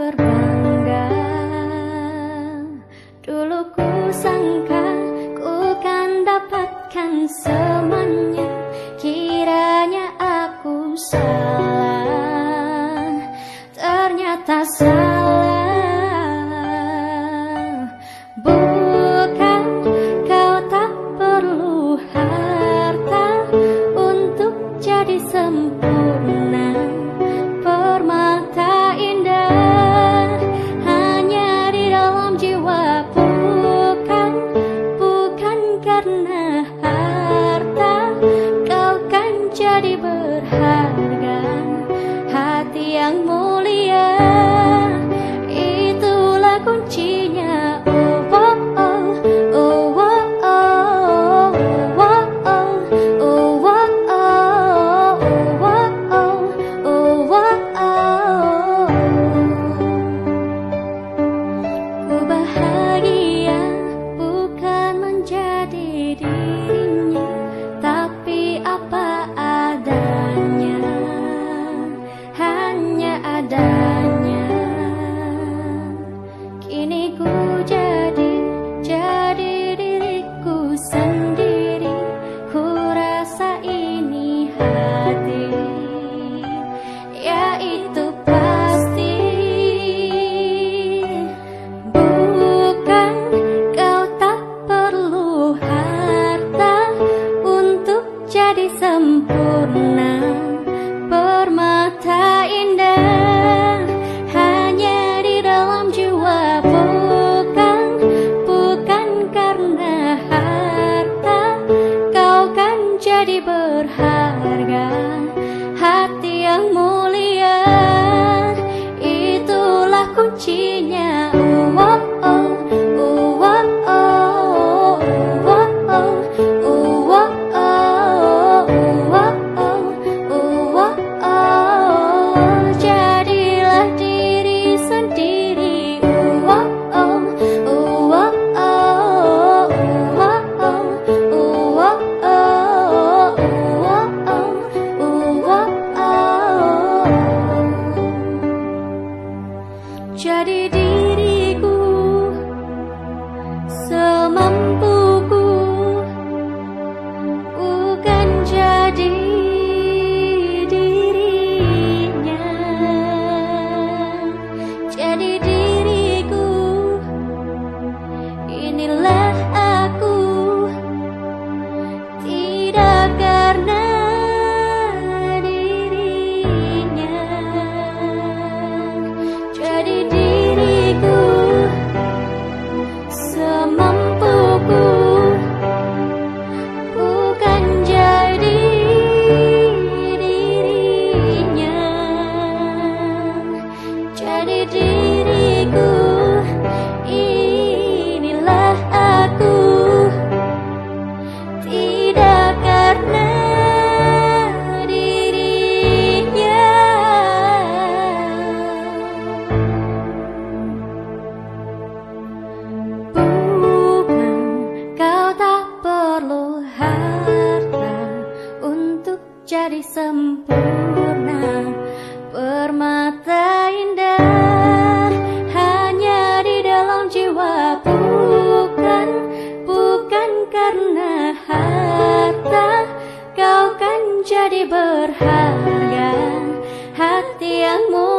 berbangga. Dulu ku sangka ku kan dapatkan semuanya, kiranya aku salah, ternyata salah. Bukan kau tak perlu harta untuk jadi sempurna, permata indah hanya di dalam jiwa. Bukan karena harta kau kan jadi berharga. Hati yang mulia, itulah kuncinya. Kini ku jadi diriku sendiri. Ku rasa ini hati, ya itu pasti. Bukan kau tak perlu harta untuk jadi sempurna, permata indah hanya di dalam jiwa. Bukan karena harta kau kan jadi berharga. Hati yang mulia, itulah kuncinya. Jadi diriku semampuku, bukan jadi dirinya. Jadi diriku, inilah aku, tidak karena dirinya. Jadi diriku semampuku, bukan jadi dirinya. Jadi diriku, inilah aku, tidak karena jadi sempurna, permata indah hanya di dalam jiwa. Bukan karena harta kau kan jadi berharga. Hati yang mulia,